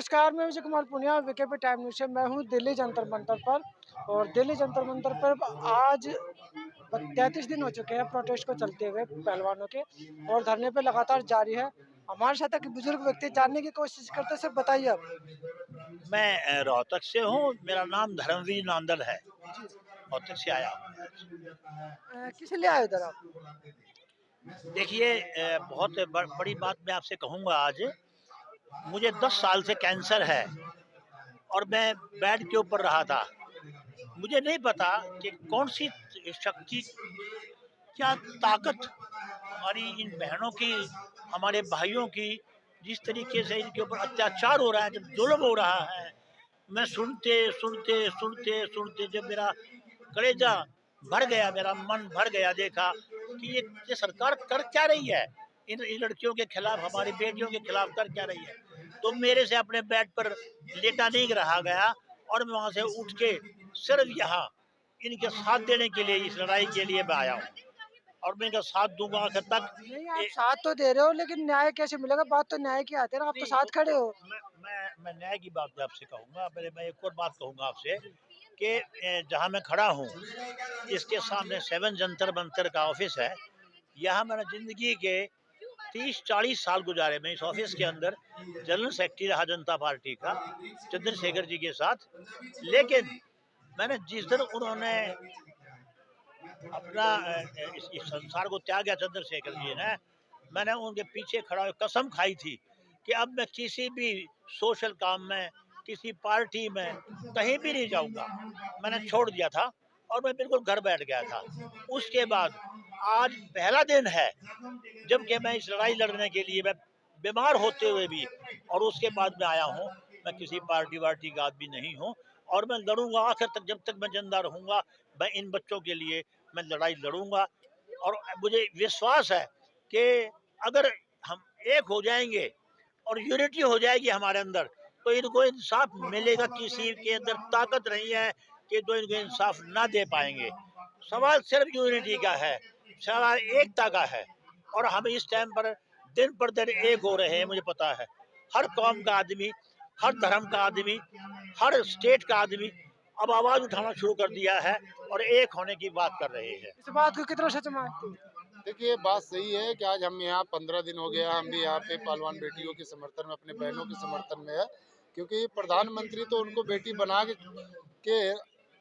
नमस्कार, मैं Vijay Kumar Punia VKP time news से। मैं हूँ दिल्ली जंतर मंतर पर और दिल्ली जंतर मंतर पर आज 33 दिन हो चुके हैं प्रोटेस्ट को चलते हुए पहलवानों के, और धरने पे लगातार जारी है। हमारे साथ एक बुजुर्ग व्यक्ति जानने की कोशिश करते हैं, सर बताइए आप। मैं रोहतक से हूँ। मेरा नाम धर्मवीर नांदल है। रोहतक से आया हूँ। किस लिए आए उधर आप? देखिए, बहुत बड़ी बात मैं आपसे कहूँगा आज। मुझे 10 साल से कैंसर है और मैं बेड के ऊपर रहा था। मुझे नहीं पता कि कौन सी शक्ति, क्या ताकत हमारी इन बहनों की, हमारे भाइयों की, जिस तरीके से इनके ऊपर अत्याचार हो रहा है, जब जुल्म हो रहा है, मैं सुनते सुनते सुनते सुनते जब मेरा कलेजा भर गया, मेरा मन भर गया, देखा कि ये सरकार कर क्या रही है, इन लड़कियों के खिलाफ, हमारी बेटियों के खिलाफ कर क्या रही है। तो मेरे से अपने बेड पर लेटा नहीं रहा गया और मैं वहां से उठ के सिर्फ यहाँ इनके साथ देने के लिए, इस लड़ाई के लिए मैं आया हूँ और मैं इनका साथ दूंगा आखिर तक। नहीं, आप साथ तो दे रहे हो, लेकिन न्याय कैसे मिलेगा? बात तो न्याय की आती है ना, आप तो साथ खड़े हो। मैं न्याय की बात भी आपसे कहूँगा। पहले मैं एक और बात कहूँगा आपसे कि जहाँ मैं खड़ा हूँ इसके सामने 7 जंतर मंतर का ऑफिस है। यहाँ मैंने जिंदगी के 30-40 साल गुजारे। मैं इस ऑफिस के अंदर जनरल सेक्रेटरी रहा जनता पार्टी का, चंद्रशेखर जी के साथ। लेकिन मैंने जिस दिन उन्होंने अपना इस संसार को त्याग किया, चंद्रशेखर जी ने, मैंने उनके पीछे खड़ा होकर कसम खाई थी कि अब मैं किसी भी सोशल काम में, किसी पार्टी में, कहीं भी नहीं जाऊंगा। मैंने छोड़ दिया था और मैं बिल्कुल घर बैठ गया था। उसके बाद आज पहला दिन है जबकि मैं इस लड़ाई लड़ने के लिए, मैं बीमार होते हुए भी, और उसके बाद मैं आया हूँ। मैं किसी पार्टी वार्टी का आदमी नहीं हूँ और मैं लड़ूंगा आखिर तक, जब तक मैं जिंदा रहूंगा। मैं इन बच्चों के लिए मैं लड़ाई लड़ूंगा और मुझे विश्वास है कि अगर हम एक हो जाएंगे और यूनिटी हो जाएगी हमारे अंदर, तो इनको इंसाफ मिलेगा। किसी के अंदर ताकत नहीं है कि जो इनको इंसाफ ना दे पाएंगे। सवाल सिर्फ यूनिटी का है, सवाल एकता का है। और हम इस टाइम पर दिन एक हो रहे हैं। मुझे पता है हर कौम का आदमी, हर धर्म का आदमी, हर स्टेट का आदमी अब आवाज उठाना शुरू कर दिया है और एक होने की बात कर रहे हैं। इस बात को कितना सच मानते हो? देखिए, बात सही है कि आज हम यहाँ 15 दिन हो गया, हम भी यहाँ पे पहलवान बेटियों के समर्थन में, अपने बहनों के समर्थन में है। क्योंकि प्रधानमंत्री तो उनको बेटी बना के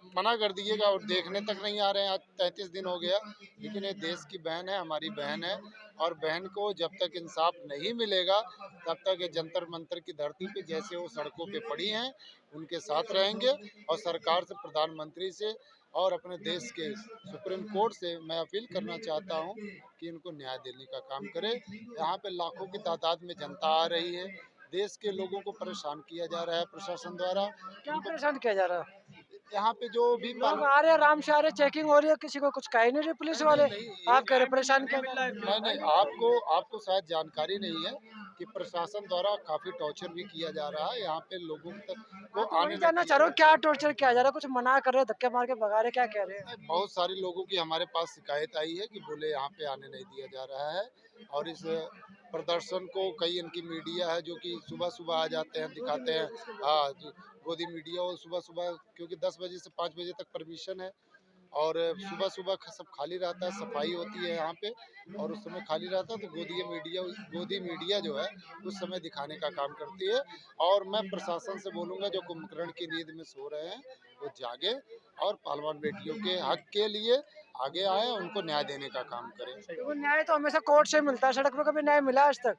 मना कर दिएगा और देखने तक नहीं आ रहे हैं। आज 33 दिन हो गया, लेकिन ये देश की बहन है, हमारी बहन है। और बहन को जब तक इंसाफ नहीं मिलेगा तब तक ये जंतर मंतर की धरती पे जैसे वो सड़कों पे पड़ी हैं उनके साथ रहेंगे। और सरकार से, प्रधानमंत्री से और अपने देश के सुप्रीम कोर्ट से मैं अपील करना चाहता हूं कि इनको न्याय देने का काम करे। यहाँ पे लाखों की तादाद में जनता आ रही है। देश के लोगों को परेशान किया जा रहा है प्रशासन द्वारा। क्या उनको परेशान किया जा रहा है? यहाँ पे जो भी लोग आ रहे हैं, आराम से आ रहे हैं, चेकिंग हो रही है, किसी को कुछ कह ही नहीं रहे पुलिस वाले। आप कह रहे परेशान किया जा रहा है। नहीं, आपको आपको शायद जानकारी नहीं है कि प्रशासन द्वारा काफी टॉर्चर भी किया जा रहा है। यहाँ पे लोगों तक को हाँ, तो आने वही नहीं जानना चाह दिया रहा जा हूँ, क्या टॉर्चर किया जा रहा है? कुछ मना कर रहे हो, धक्के मार के भगा रहे, क्या कह रहे हैं? रहा। बहुत सारे लोगों की हमारे पास शिकायत आई है कि बोले यहाँ पे आने नहीं दिया जा रहा है। और इस प्रदर्शन को कई इनकी मीडिया है जो कि सुबह सुबह आ जाते हैं, दिखाते हैं। हाँ, जो गोदी मीडिया, वो सुबह सुबह, क्योंकि 10 बजे से 5 बजे तक परमिशन है और सुबह सुबह सब खाली रहता है, सफाई होती है यहाँ पे और उस समय खाली रहता है। तो गोदी मीडिया जो है उस समय दिखाने का काम करती है। और मैं प्रशासन से बोलूँगा जो कुंभकर्ण की नींद में सो रहे हैं वो जागे और पहलवान बेटियों के हक के लिए आगे आए, उनको न्याय देने का काम करें। देखो, न्याय तो हमेशा कोर्ट से मिलता है, सड़क पे कभी न्याय मिला आज तक?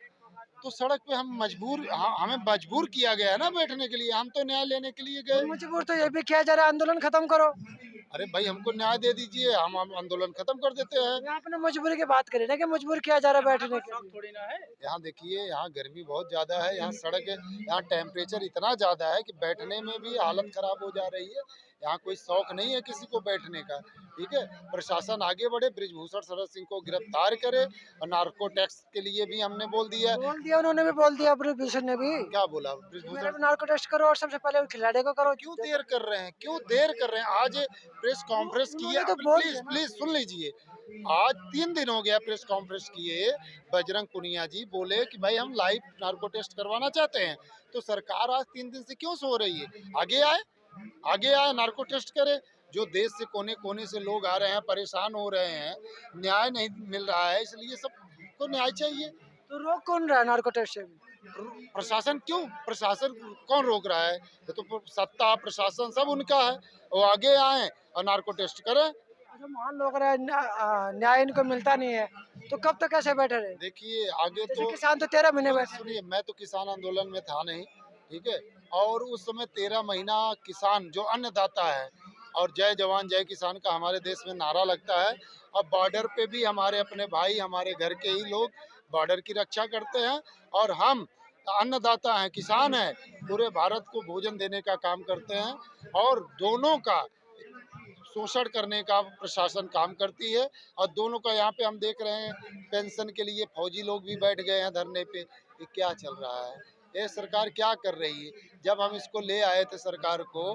तो सड़क पे हम मजबूर, हमें मजबूर किया गया है ना बैठने के लिए। हम तो न्याय लेने के लिए तो गए। मजबूर तो ये भी किया जा रहा है, आंदोलन खत्म करो। अरे भाई, हमको न्याय दे दीजिए, हम आंदोलन खत्म कर देते हैं। यहाँ आपने मजबूरी की बात करी ना, कि मजबूर किया जा रहा है बैठने के लिए। थोड़ी ना है। यहाँ देखिए, यहाँ गर्मी बहुत ज़्यादा है, यहाँ सड़क है, यहाँ टेम्परेचर इतना ज़्यादा है कि बैठने में भी हालत ख़राब हो जा रही है। यहाँ कोई शौक नहीं है किसी को बैठने का। ठीक है, प्रशासन आगे बढ़े, बृजभूषण शरद सिंह को गिरफ्तार करे, और नार्को टैक्स के लिए भी हमने बोल दिया है। बोल दिया, उन्होंने भी बोल दिया, ब्रिजभूषण ने भी। क्या बोला मेरे बृजभूषण? को नार्को टेस्ट करो और सबसे पहले खिलाड़ी को करो। क्यों देर कर रहे हैं, क्यों देर कर रहे हैं? आज प्रेस कॉन्फ्रेंस की है, उन्होंने तो बोल प्लीज दिया ना। प्लीज सुन लीजिए। आज 3 दिन हो गया प्रेस कॉन्फ्रेंस किए, बजरंग पुनिया जी बोले कि भाई हम लाइव नार्को टेस्ट करवाना चाहते हैं। तो सरकार आज 3 दिन से क्यों सो रही है? आगे आए, आगे आए, नार्को टेस्ट करे। जो देश से कोने कोने से लोग आ रहे हैं, परेशान हो रहे हैं, न्याय नहीं मिल रहा है, इसलिए सबको न्याय चाहिए। तो रोक कौन रहा है नार्को टेस्ट से भी? प्रशासन क्यों, प्रशासन कौन रोक रहा है? ये तो सत्ता प्रशासन सब उनका है, वो आगे आए और नार्को टेस्ट करें। अच्छा, मान लो अगर न्याय इनको मिलता नहीं है तो कब तक ऐसे बैठे रहे? देखिए आगे जैसे तो किसान तो 13 महीने बैठे हैं। सुनिए, मैं तो किसान आंदोलन में था नहीं, ठीक है, और उस समय 13 महीना किसान जो अन्नदाता है, और जय जवान जय किसान का हमारे देश में नारा लगता है। अब बॉर्डर पे भी हमारे अपने भाई, हमारे घर के ही लोग बॉर्डर की रक्षा करते हैं, और हम अन्नदाता हैं, किसान हैं, पूरे भारत को भोजन देने का काम करते हैं, और दोनों का शोषण करने का प्रशासन काम करती है। और दोनों का यहाँ पे हम देख रहे हैं, पेंशन के लिए फौजी लोग भी बैठ गए हैं धरने पे। ये क्या चल रहा है? ये सरकार क्या कर रही है? जब हम इसको ले आए थे सरकार को,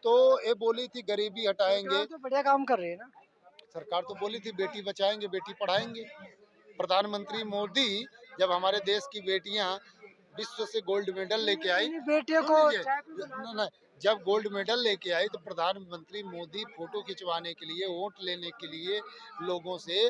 तो ये बोली थी गरीबी हटाएंगे। सरकार तो बढ़िया काम कर रही है ना। सरकार तो बोली थी बेटी बचाएंगे, बेटी पढ़ाएंगे। प्रधानमंत्री मोदी जब हमारे देश की बेटियां विश्व से गोल्ड मेडल लेके आई, अपनी बेटियों सुन को लीजिए, चाय भी पिलाना। न, न, जब गोल्ड मेडल लेके आई तो प्रधानमंत्री मोदी फोटो खिंचवाने के लिए, वोट लेने के लिए लोगों से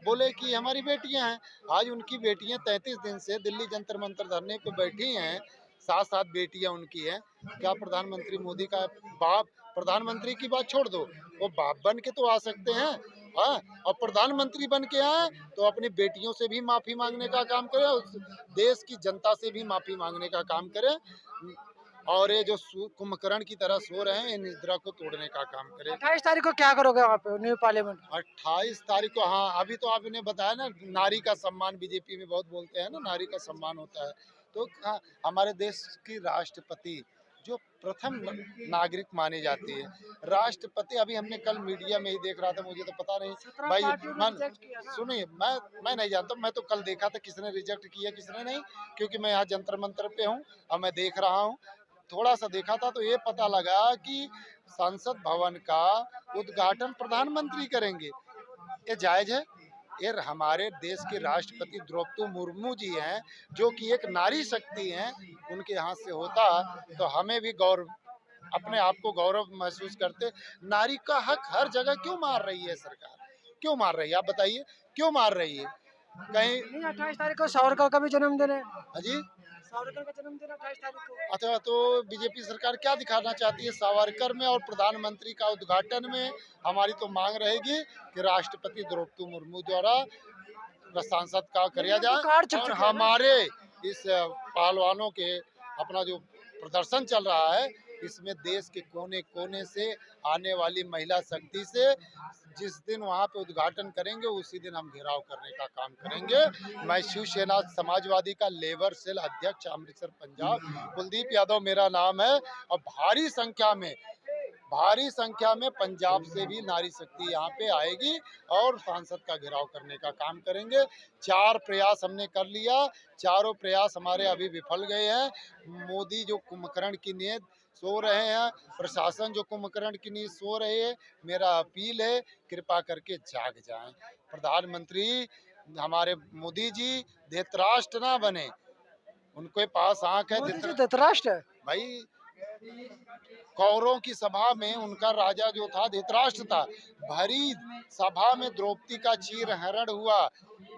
बोले कि हमारी बेटियां हैं। आज उनकी बेटियां 33 दिन से दिल्ली जंतर मंतर धरने पे बैठी हैं, 7-7 बेटियां उनकी हैं। क्या प्रधानमंत्री मोदी का बाप, प्रधानमंत्री की बात छोड़ दो, वो बाप बन के तो आ सकते हैं। हाँ, और प्रधानमंत्री बन के आए तो अपनी बेटियों से भी माफी मांगने का काम करें, उस देश की जनता से भी माफी मांगने का काम करें, और ये जो कुंभकर्ण की तरह सो रहे हैं, इन निद्रा को तोड़ने का काम करें। 28 तारीख को क्या करोगे वहाँ पे न्यू पार्लियामेंट? 28 तारीख को, हाँ अभी तो आपने बताया ना, नारी का सम्मान, बीजेपी में बहुत बोलते हैं ना, नारी का सम्मान होता है। तो हाँ, हमारे देश की राष्ट्रपति जो प्रथम नागरिक मानी जाती है, राष्ट्रपति, अभी हमने कल मीडिया में ही देख रहा था, मुझे तो पता नहीं 17 भाई, पार्टियों ने मन रिजेक्ट किया ना। सुनिए, मैं नहीं जानता, मैं तो कल देखा था किसने रिजेक्ट किया किसने नहीं, क्योंकि मैं यहाँ जंतर मंतर पे हूँ और मैं देख रहा हूँ। थोड़ा सा देखा था तो ये पता लगा कि संसद भवन का उद्घाटन प्रधानमंत्री करेंगे। ये जायज है? ये हमारे देश के राष्ट्रपति द्रौपदी मुर्मू जी हैं, जो कि एक नारी शक्ति हैं, उनके हाथ से होता तो हमें भी गौरव, अपने आप को गौरव महसूस करते। नारी का हक हर जगह क्यों मार रही है सरकार? क्यों मार रही है? आप बताइए, क्यों मार रही है? कहीं नहीं, 28 तारीख को सावरकर का भी जन्मदिन है। अजी, सावरकर का जन्मदिन 28 तारीख को। अच्छा, तो बीजेपी सरकार क्या दिखाना चाहती है? सावरकर में और प्रधानमंत्री का उद्घाटन में हमारी तो मांग रहेगी कि राष्ट्रपति द्रौपदी मुर्मू द्वारा सांसद का कराया तो कार्ड जाए, छप और चुके हैं ना। हमारे इस पहलवानों के अपना जो प्रदर्शन चल रहा है, इसमें देश के कोने कोने से आने वाली महिला शक्ति से जिस दिन वहाँ पे उद्घाटन करेंगे, उसी दिन हम घेराव करने का काम करेंगे। मैं शिवसेना समाजवादी का लेबर सेल अध्यक्ष अमृतसर पंजाब, कुलदीप यादव मेरा नाम है, और भारी संख्या में पंजाब से भी नारी शक्ति यहाँ पे आएगी और सांसद का घेराव करने का काम करेंगे। 4 प्रयास हमने कर लिया, चारों प्रयास हमारे अभी विफल गए हैं। मोदी जो कुंभकर्ण की नींद सो रहे हैं, प्रशासन जो कुंभकर्ण की नींद सो रहे हैं, मेरा अपील है कृपा करके जाग जाएं। प्रधानमंत्री हमारे मोदी जी धृतराष्ट्र ना बने, उनके पास आंख है। मोदी जी धृतराष्ट्र है। भाई, कौरवों की सभा में उनका राजा जो था धृतराष्ट्र था। भरी सभा में द्रौपदी का चीर हरण हुआ,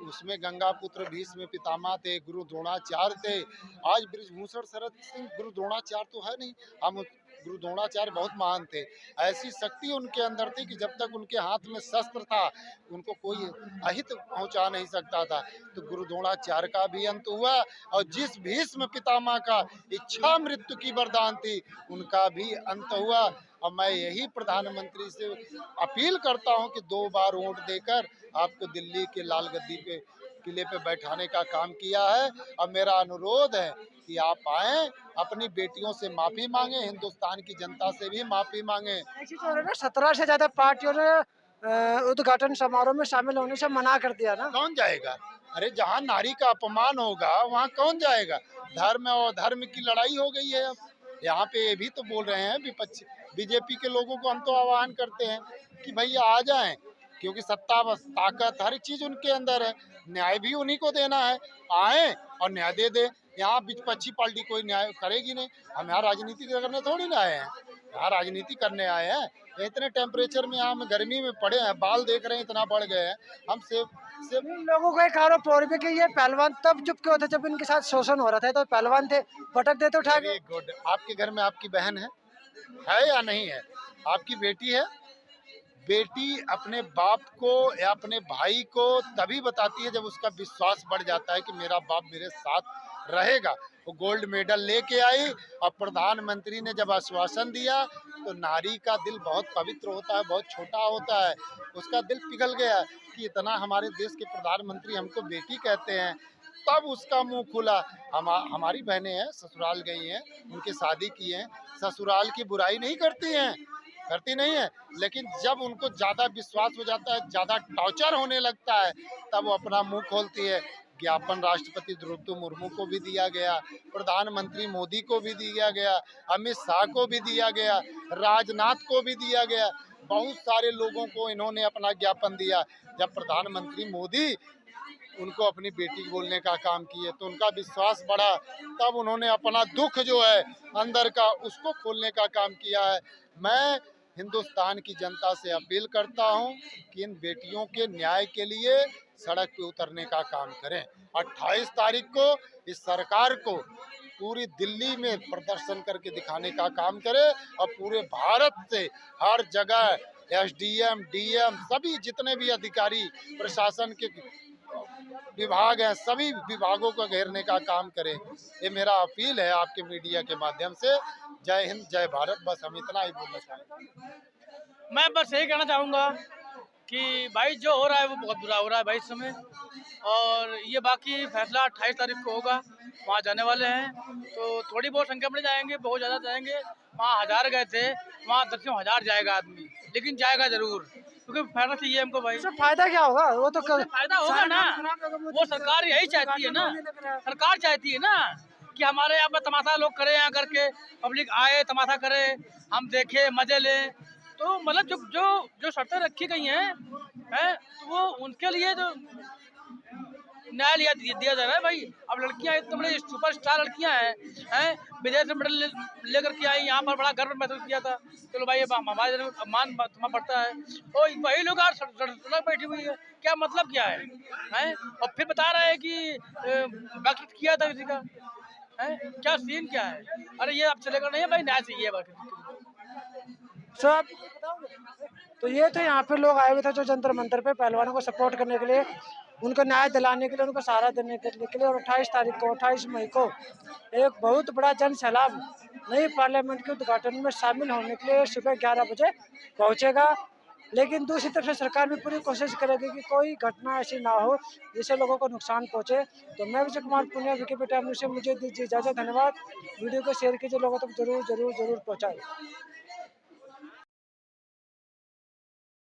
उसमें गंगा पुत्र भीष्म पितामह थे, गुरु द्रोणाचार्य थे। आज बृजभूषण शरद सिंह गुरु द्रोणाचार्य तो है नहीं, हम गुरु द्रोणाचार्य बहुत महान थे। ऐसी शक्ति उनके अंदर थी कि जब तक उनके हाथ में शस्त्र था, उनको कोई अहित पहुंचा नहीं सकता था। तो गुरु द्रोणाचार्य का भी अंत हुआ, और जिस भीष्म पितामह का इच्छा मृत्यु की वरदान थी, उनका भी अंत हुआ। और मैं यही प्रधानमंत्री से अपील करता हूं कि 2 बार वोट देकर आपको दिल्ली के लाल गद्दी पे किले पे बैठाने का काम किया है। अब मेरा अनुरोध है कि आप आएं, अपनी बेटियों से माफ़ी मांगे, हिंदुस्तान की जनता से भी माफ़ी मांगे। एक चीज़ और है ना, 17 से ज़्यादा पार्टियों ने उद्घाटन समारोह में शामिल होने से मना कर दिया ना। कौन जाएगा? अरे जहाँ नारी का अपमान होगा वहाँ कौन जाएगा? धर्म और धर्म की लड़ाई हो गई है अब। यहाँ पे ये भी तो बोल रहे हैं विपक्ष, बीजेपी के लोगों को हम तो आह्वान करते हैं कि भैया आ जाएं, क्योंकि सत्ता बस ताकत हर चीज उनके अंदर है, न्याय भी उन्हीं को देना है। आए और न्याय दे दे। यहाँ विपक्षी पार्टी कोई न्याय करेगी नहीं। हम यहाँ राजनीति करने थोड़ी ना आए हैं, यहाँ राजनीति करने आए हैं। इतने टेम्परेचर में हम गर्मी में पड़े हैं, बाल देख रहे हैं इतना बढ़ गए हैं। हम सिर्फ इन लोगों का एक आरोप और भी कि ये पहलवान तब चुप क्यों थे जब इनके साथ शोषण हो रहा था, तो पहलवान थे, पटक देते उठा के। Very good. आपके घर में आपकी बहन है या नहीं है? आपकी बेटी है? बेटी अपने बाप को या अपने भाई को तभी बताती है जब उसका विश्वास बढ़ जाता है कि मेरा बाप मेरे साथ रहेगा। वो गोल्ड मेडल लेके आई और प्रधानमंत्री ने जब आश्वासन दिया तो नारी का दिल बहुत पवित्र होता है, बहुत छोटा होता है। उसका दिल पिघल गया कि इतना हमारे देश के प्रधानमंत्री हमको बेटी कहते हैं। तब उसका मुंह खुला। हमारी बहनें हैं, ससुराल गई हैं, उनकी शादी की है। ससुराल की बुराई नहीं करती हैं, करती नहीं है, लेकिन जब उनको ज़्यादा विश्वास हो जाता है, ज़्यादा टॉर्चर होने लगता है, तब वो अपना मुंह खोलती है। ज्ञापन राष्ट्रपति द्रौपदी मुर्मू को भी दिया गया, प्रधानमंत्री मोदी को भी दिया गया, अमित शाह को भी दिया गया, राजनाथ को भी दिया गया। बहुत सारे लोगों को इन्होंने अपना ज्ञापन दिया। जब प्रधानमंत्री मोदी उनको अपनी बेटी बोलने का काम किए तो उनका विश्वास बढ़ा। तब उन्होंने अपना दुख जो है अंदर का उसको खोलने का काम किया है। मैं हिंदुस्तान की जनता से अपील करता हूं कि इन बेटियों के न्याय के लिए सड़क पे उतरने का काम करें। 28 तारीख को इस सरकार को पूरी दिल्ली में प्रदर्शन करके दिखाने का काम करें और पूरे भारत से हर जगह एसडीएम, डीएम, सभी जितने भी अधिकारी प्रशासन के विभाग हैं, सभी विभागों को घेरने का काम करें। ये मेरा अपील है आपके मीडिया के माध्यम से। जय हिंद, जय भारत। बस हम इतना ही बोलना चाहेंगे। मैं बस यही कहना चाहूँगा कि भाई जो हो रहा है वो बहुत बुरा हो रहा है भाई इस समय, और ये बाकी फैसला 28 तारीख को होगा। वहाँ जाने वाले हैं तो थोड़ी बहुत संख्या में जाएंगे, बहुत ज़्यादा जाएंगे। वहाँ 1000 गए थे, वहाँ 10,000 जाएगा आदमी, लेकिन जाएगा ज़रूर, क्योंकि फायदा चाहिए हमको भाई। इससे फायदा क्या होगा? वो तो फायदा होगा ना, वो सरकार यही चाहती है ना, सरकार चाहती है ना कि हमारे यहाँ पर तमाशा लोग करें, यहाँ करके पब्लिक आए तमाशा करे, हम देखें मजे लें। तो मतलब जो जो जो शर्तें रखी गई हैं तो वो उनके लिए जो न्याय दिया जा रहा है भाई। अब लड़कियां इतने बड़े सुपरस्टार लड़कियां हैं विदेश में मेडल लेकर के आई, यहाँ पर बड़ा गर्व महसूस किया था। चलो भाई हमारे मान बढ़ता है, और वही लोग आज सड़क बैठी हुई है। क्या मतलब क्या है? और फिर बता रहे हैं कि बातचीत किया था किसी का है, क्या सीन क्या है? अरे ये अब चलेगा नहीं है भाई, न्याय चाहिए बाकी। सब तो ये तो यहाँ पे लोग आए हुए थे जो जंतर मंतर पे पहलवानों को सपोर्ट करने के लिए, उनको न्याय दिलाने के लिए, उनको सहारा देने के लिए। और 28 तारीख को, 28 मई को एक बहुत बड़ा जन सैलाब नई पार्लियामेंट के उद्घाटन में शामिल होने के लिए सुबह 11 बजे पहुँचेगा। लेकिन दूसरी तरफ से सरकार भी पूरी कोशिश करेगी कि कोई घटना ऐसी ना हो जिससे लोगों को नुकसान पहुँचे। तो मैं विजय कुमार पुनिया, विकिपीडिया न्यूज़ से मुझे दीजिए इजाज़त। धन्यवाद। वीडियो को शेयर कीजिए, लोगों तक जरूर जरूर जरूर पहुँचाएं।